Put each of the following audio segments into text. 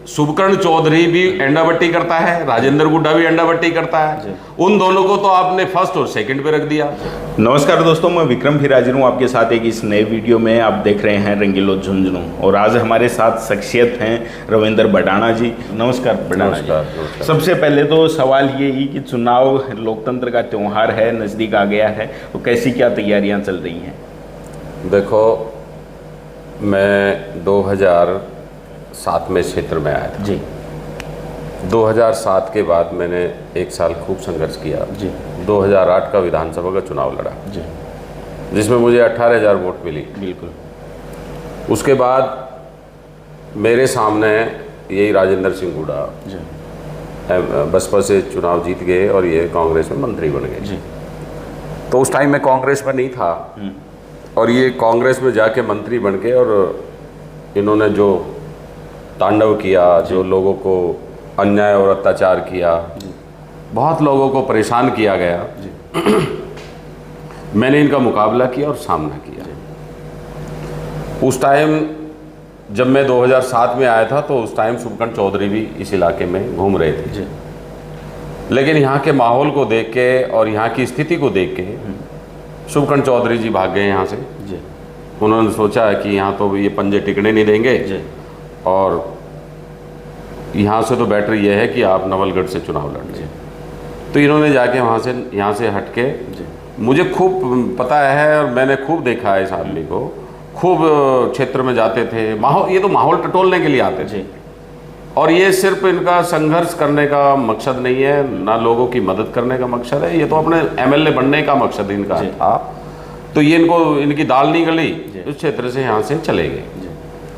शुभकर्ण चौधरी भी एंडाबट्टी करता है, राजेंद्र गुड्डा भी एंडाबट्टी करता है। उन दोनों को तो आपने फर्स्ट और सेकंड पे रख दिया। नमस्कार दोस्तों, मैं विक्रम फिर हाजिर हूँ आपके साथ एक इस नए वीडियो में। आप देख रहे हैं रंगीलो झुंझुनू और आज हमारे साथ शख्सियत हैं रविंद्र बडाना जी। नमस्कार बडाना जी। सबसे पहले तो सवाल ये ही कि चुनाव लोकतंत्र का त्यौहार है, नज़दीक आ गया है, तो कैसी क्या तैयारियाँ चल रही हैं? देखो, मैं 2007 में इस क्षेत्र में आया था जी। 2007 के बाद मैंने एक साल खूब संघर्ष किया जी। 2008 का विधानसभा का चुनाव लड़ा जी, जिसमें मुझे 18,000 वोट मिली। बिल्कुल। उसके बाद मेरे सामने यही राजेंद्र सिंह गुड्डा जी, बसपा से चुनाव जीत गए और ये कांग्रेस में मंत्री बन गए। जी। तो उस टाइम मैं कांग्रेस में नहीं था और ये कांग्रेस में जाके मंत्री बन के और इन्होंने जो तांडव किया, जो लोगों को अन्याय और अत्याचार किया, बहुत लोगों को परेशान किया गया। मैंने इनका मुकाबला किया और सामना किया। उस टाइम जब मैं 2007 में आया था तो उस टाइम शुभकर्ण चौधरी भी इस इलाके में घूम रहे थे। लेकिन यहाँ के माहौल को देख के और यहाँ की स्थिति को देख के शुभकर्ण चौधरी जी भाग गए यहाँ से। उन्होंने सोचा कि यहाँ तो ये पंजे टिकने नहीं देंगे और यहाँ से तो बेटर ये है कि आप नवलगढ़ से चुनाव लड़ लें। तो इन्होंने जाके यहाँ से हट के, मुझे खूब पता है और मैंने खूब देखा है इस आदमी को, खूब क्षेत्र में जाते थे। माहौल, ये तो माहौल टटोलने के लिए आते थे और ये सिर्फ इनका संघर्ष करने का मकसद नहीं है, ना लोगों की मदद करने का मकसद है, ये तो अपने एमएलए बनने का मकसद इनका था। तो ये इनकी दाल नहीं गली, उस क्षेत्र से यहाँ से चले गए,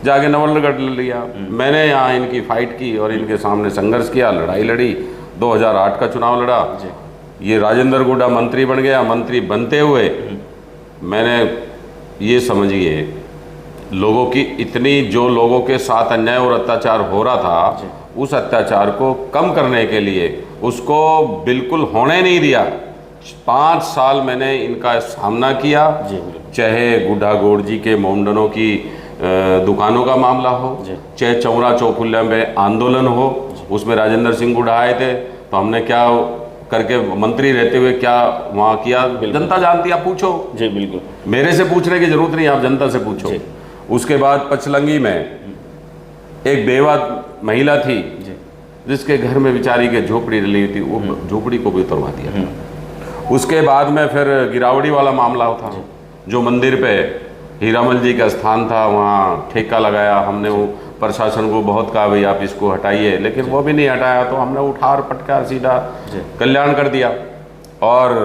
जाके नवलगढ़ ले लिया। मैंने यहाँ इनकी फाइट की और इनके सामने संघर्ष किया, लड़ाई लड़ी, 2008 का चुनाव लड़ा। ये राजेंद्र गुड्डा मंत्री बन गया। मंत्री बनते हुए मैंने, ये समझिए, लोगों की इतनी, जो लोगों के साथ अन्याय और अत्याचार हो रहा था, उस अत्याचार को कम करने के लिए उसको बिल्कुल होने नहीं दिया। 5 साल मैंने इनका सामना किया, चाहे गुड्डा गोड़ जी के मोमडनों की दुकानों का मामला हो, चाहे चौरा चौफुल्ला में आंदोलन हो, उसमें राजेंद्र सिंह गुड्डा आए थे तो हमने क्या करके मंत्री रहते हुए क्या वहाँ किया, जनता जानती है, आप पूछो। जी बिल्कुल, मेरे से पूछने की जरूरत नहीं, आप जनता से पूछो। उसके बाद पचलंगी में एक बेवा महिला थी जिसके घर में बेचारी के झोपड़ी डली हुई थी, वो झोपड़ी को भी उतरवा दिया। उसके बाद में फिर गिरावड़ी वाला मामला था, जो मंदिर पे हीरामल जी का स्थान था, वहाँ ठेका लगाया। हमने वो प्रशासन को बहुत कहा भाई आप इसको हटाइए, लेकिन वो भी नहीं हटाया। तो हमने उठा और पटका सीधा कल्याण कर दिया। और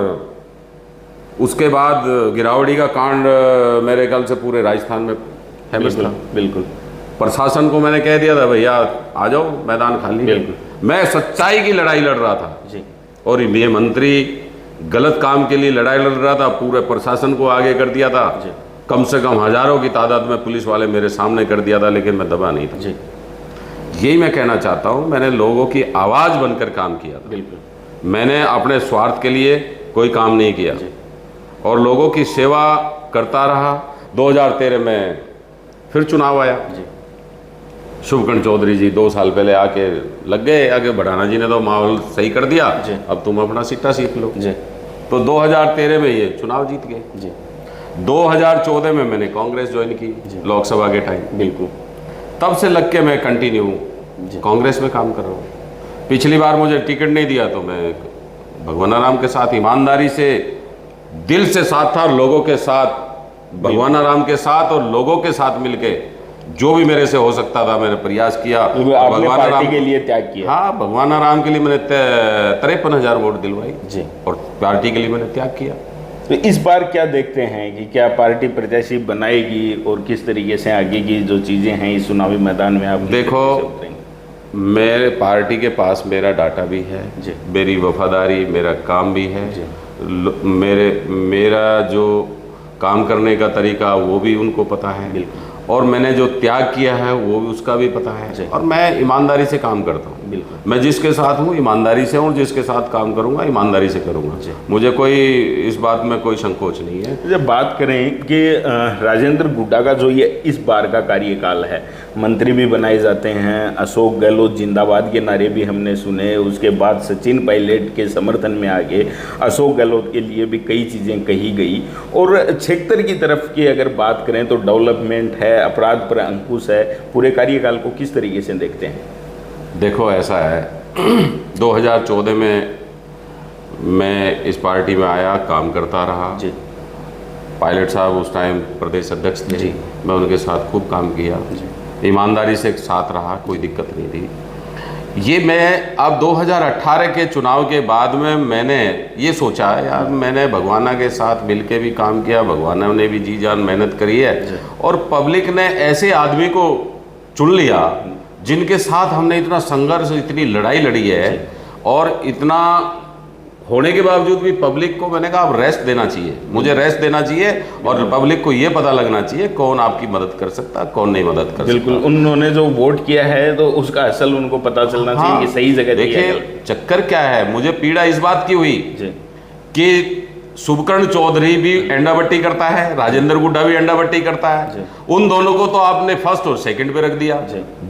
उसके बाद गिरावड़ी का कांड मेरे ख्याल से पूरे राजस्थान में फेमस था। बिल्कुल। प्रशासन को मैंने कह दिया था भैया आ जाओ, मैदान खाली है। मैं सच्चाई की लड़ाई लड़ रहा था और ये मंत्री गलत काम के लिए लड़ाई लड़ रहा था, पूरे प्रशासन को आगे कर दिया था। कम से कम हजारों की तादाद में पुलिस वाले मेरे सामने कर दिया था, लेकिन मैं दबा नहीं था। यही मैं कहना चाहता हूँ, मैंने लोगों की आवाज़ बनकर काम किया था। बिल्कुल। मैंने अपने स्वार्थ के लिए कोई काम नहीं किया और लोगों की सेवा करता रहा। 2013 में फिर चुनाव आया। शुभकर्ण चौधरी जी 2 साल पहले आके लग गए, आगे बडाना जी ने तो माहौल सही कर दिया, अब तुम अपना सिट्टा सीख लो। तो 2013 में ये चुनाव जीत गए। 2014 में मैंने कांग्रेस ज्वाइन की लोकसभा के टाइम। बिल्कुल। तब से लग के मैं कंटिन्यू कांग्रेस में काम कर रहा हूँ। पिछली बार मुझे टिकट नहीं दिया तो मैं भगवानाराम के साथ ईमानदारी से, दिल से साथ था और लोगों के साथ, भगवानाराम के साद और लोगों के साथ मिलके जो भी मेरे से हो सकता था मैंने प्रयास किया। भगवानाराम के लिए त्याग किया। हाँ, भगवानाराम के लिए मैंने 53,000 वोट दिलवाई और पार्टी के लिए मैंने त्याग किया। तो इस बार क्या देखते हैं कि क्या पार्टी प्रत्याशी बनाएगी और किस तरीके से आगे की जो चीज़ें हैं इस चुनावी मैदान में आप देखो, मेरे पार्टी के पास मेरा डाटा भी है, मेरी वफादारी, मेरा काम भी है, मेरा जो काम करने का तरीका वो भी उनको पता है। और मैंने जो त्याग किया है वो भी उसका भी पता है, और मैं ईमानदारी से काम करता हूँ। बिल्कुल। मैं जिसके साथ हूँ ईमानदारी से हूँ, जिसके साथ काम करूँगा ईमानदारी से करूँगा। मुझे कोई इस बात में कोई संकोच नहीं है। जब बात करें कि राजेंद्र गुड्डा का जो ये इस बार का कार्यकाल है, मंत्री भी बनाए जाते हैं, अशोक गहलोत जिंदाबाद के नारे भी हमने सुने, उसके बाद सचिन पायलट के समर्थन में आगे अशोक गहलोत के लिए भी कई चीज़ें कही गई, और 76 की तरफ की अगर बात करें तो डेवलपमेंट है, अपराध पर अंकुश है। पूरे कार्यकाल को किस तरीके से देखते हैं? देखो ऐसा है 2014 में मैं इस पार्टी में आया, काम करता रहा जी। पायलट साहब उस टाइम प्रदेश अध्यक्ष थे जी। मैं उनके साथ खूब काम किया, ईमानदारी से साथ रहा, कोई दिक्कत नहीं थी। ये मैं अब 2018 के चुनाव के बाद में मैंने ये सोचा यार, मैंने भगवाना के साथ मिलके भी काम किया, भगवाना ने भी जी जान मेहनत करी है, और पब्लिक ने ऐसे आदमी को चुन लिया जिनके साथ हमने इतना संघर्ष, इतनी लड़ाई लड़ी है, और इतना होने के बावजूद भी पब्लिक को मैंने कहा अब रेस्ट देना चाहिए, मुझे रेस्ट देना चाहिए, और पब्लिक को ये पता लगना चाहिए कौन आपकी मदद कर सकता, कौन नहीं मदद कर सकता। बिल्कुल, उन्होंने जो वोट किया है तो उसका असल उनको पता चलना चाहिए कि सही जगह। देखिए चक्कर क्या है, मुझे पीड़ा इस बात की हुई कि शुभकर्ण चौधरी भी अंडाबट्टी करता है, राजेंद्र गुड्डा भी अंडाबट्टी करता है, उन दोनों को तो आपने फर्स्ट और सेकंड पे रख दिया,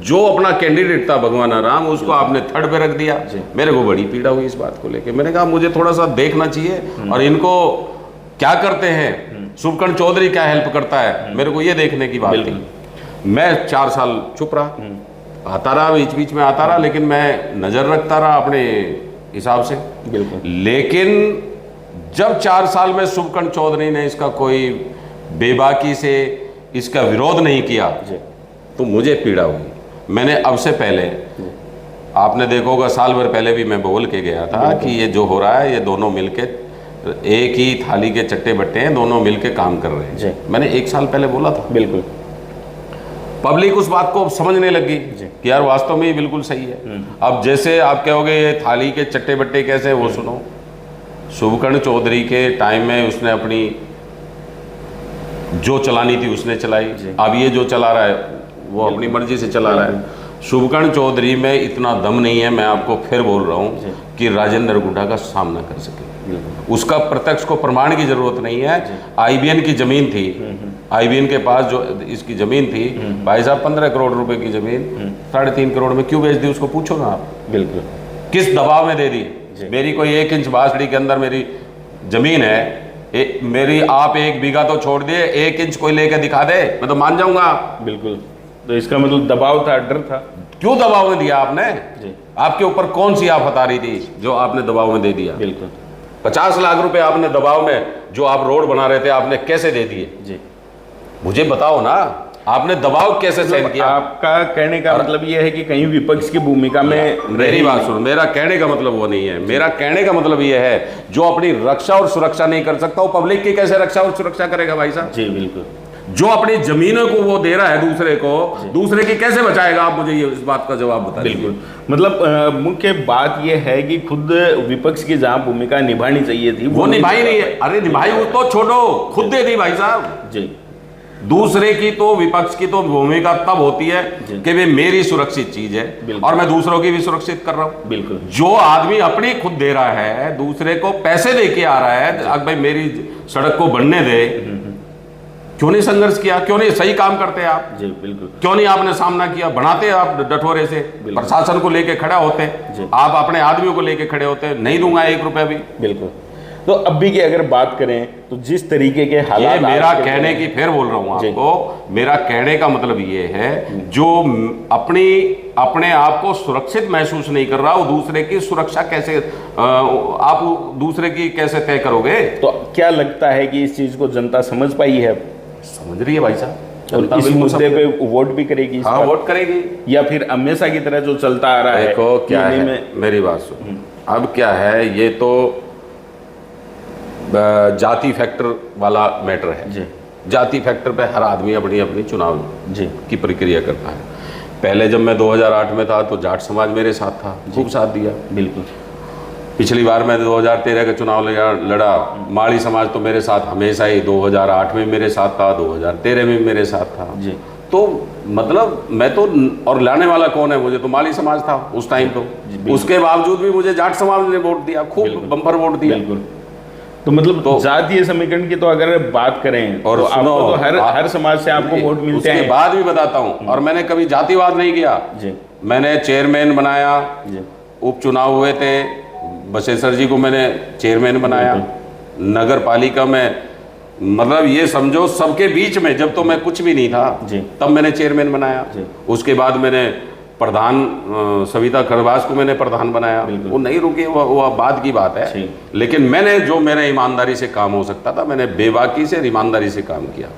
जो अपना कैंडिडेट था भगवाना राम उसको आपने थर्ड पे रख दिया। मेरे को बड़ी पीड़ा हुई इस बात को लेके, मैंने कहा मुझे थोड़ा सा देखना चाहिए, और इनको क्या करते हैं, शुभकर्ण चौधरी क्या हेल्प करता है, मेरे को ये देखने की बात थी। मैं 4 साल चुप रहा, आता रहा, बीच बीच में आता रहा, लेकिन मैं नजर रखता रहा अपने हिसाब से। बिल्कुल। लेकिन जब 4 साल में शुभकर्ण चौधरी ने इसका कोई बेबाकी से इसका विरोध नहीं किया तो मुझे पीड़ा हुई। मैंने अब से पहले, आपने देखा होगा साल भर पहले भी मैं बोल के गया था कि ये जो हो रहा है ये दोनों मिलके एक ही थाली के चट्टे बट्टे हैं, दोनों मिलके काम कर रहे हैं। मैंने 1 साल पहले बोला था। बिल्कुल। पब्लिक उस बात को समझने लगी कि यार वास्तव में ये बिल्कुल सही है। अब जैसे आप कहोगे ये थाली के चट्टे बट्टे कैसे, वो सुनो। शुभकर्ण चौधरी के टाइम में उसने अपनी जो चलानी थी उसने चलाई, अब ये जो चला रहा है वो अपनी मर्जी से चला रहा है। शुभकर्ण चौधरी में इतना दम नहीं है, मैं आपको फिर बोल रहा हूँ, कि राजेंद्र गुड्डा का सामना कर सके। उसका प्रत्यक्ष को प्रमाण की जरूरत नहीं है। आईबीएन की जमीन थी, आईबीएन के पास जो इसकी जमीन थी, भाई साहब 15 करोड़ रुपए की जमीन 3.5 करोड़ में क्यों बेच दी, उसको पूछो ना आप। बिल्कुल। किस दबाव में दे दी? मेरी कोई 1 इंच बांसड़ी के अंदर मेरी जमीन है, मेरी आप 1 बीघा तो छोड़ दिए, 1 इंच कोई लेके दिखा दे, मैं तो मान जाऊंगा। बिल्कुल। तो इसका मतलब दबाव था, डर था। क्यों दबाव में दिया आपने? आपके ऊपर कौन सी आफत आ रही थी जो आपने दबाव में दे दिया? बिल्कुल। 50 लाख रुपए आपने दबाव में, जो आप रोड बना रहे थे, आपने कैसे दे दिए? जी, मुझे बताओ ना, आपने दबाव कैसे सहन किया? आपका कहने का मतलब यह है कि कहीं विपक्ष की भूमिका में। मेरी बात सुन, मेरा कहने का मतलब वो नहीं है। मेरा कहने का मतलब ये है, जो अपनी रक्षा और सुरक्षा नहीं कर सकता वो पब्लिक की कैसे रक्षा और सुरक्षा करेगा भाई साहब? जी बिल्कुल। जो अपनी जमीनों को वो दे रहा है दूसरे को, दूसरे की कैसे बचाएगा? आप मुझे ये इस बात का जवाब बताइए। बिल्कुल। मतलब मुख्य बात यह है कि खुद विपक्ष की जहां भूमिका निभानी चाहिए थी वो निभाई नहीं है। अरे निभाई वो तो छोड़ो, खुद दे दी भाई साहब जी। दूसरे की तो, विपक्ष की तो भूमिका तब होती है कि वे मेरी सुरक्षित चीज है और मैं दूसरों की भी सुरक्षित कर रहा हूं। बिल्कुल। जो आदमी अपनी खुद दे रहा है, दूसरे को पैसे दे के आ रहा है, अब भाई मेरी सड़क को बनने दे, क्यों नहीं संघर्ष किया? क्यों नहीं सही काम करते आप? जी बिल्कुल। क्यों नहीं आपने सामना किया? बनाते आप डठोरे से, प्रशासन को लेके खड़ा होते, आप अपने आदमियों को लेके खड़े होते, नहीं दूंगा 1 रुपया भी। बिल्कुल। तो अभी की अगर बात करें तो जिस तरीके के हालात, मेरा कहने की फिर बोल रहा हूं आपको, मेरा कहने का मतलब ये है, जो अपने आप को सुरक्षित महसूस नहीं कर रहा, वो दूसरे की सुरक्षा कैसे, आप दूसरे की कैसे तय करोगे? तो क्या लगता है कि इस चीज को जनता समझ पाई है? समझ रही है भाई साहब। और इस मुद्दे पे वोट भी करेगी? हाँ, वोट करेगी। या फिर हमेशा की तरह जो चलता आ रहा है? देखो क्या है, मेरी बात सुन, अब क्या है, ये तो जाति फैक्टर वाला मैटर है जी। जाति फैक्टर पे हर आदमी अपनी अपनी चुनाव जी की प्रक्रिया करता है। पहले जब मैं 2008 में था तो जाट समाज मेरे साथ था, खूब साथ दिया। बिल्कुल। पिछली बार मैं 2013 का चुनाव लड़ा, माड़ी समाज तो मेरे साथ हमेशा ही 2008 में मेरे साथ था, 2013 में मेरे साथ था जी। तो मतलब मैं तो, और लाने वाला कौन है, मुझे तो माली समाज था उस टाइम तो, उसके बावजूद भी मुझे जाट समाज ने वोट दिया, खूब बम्पर वोट दिया। बिल्कुल। तो मतलब जातीय समीकरण की तो अगर बात करें और तो आपको तो हर समाज से आपको वोट मिलते हैं। उसके बाद भी बताता हूँ, और मैंने कभी जातिवाद नहीं किया जी। मैंने चेयरमैन बनाया जी। उपचुनाव हुए थे, बशेश्वर जी को मैंने चेयरमैन बनाया, नगर पालिका में, मतलब ये समझो सबके बीच में, जब तो मैं कुछ भी नहीं था जी। तब मैंने चेयरमैन बनाया। उसके बाद मैंने प्रधान सविता खरवास को मैंने प्रधान बनाया, वो नहीं रुके, वो बाद की बात है। लेकिन मैंने जो मेरे ईमानदारी से काम हो सकता था, मैंने बेबाकी से ईमानदारी से काम किया।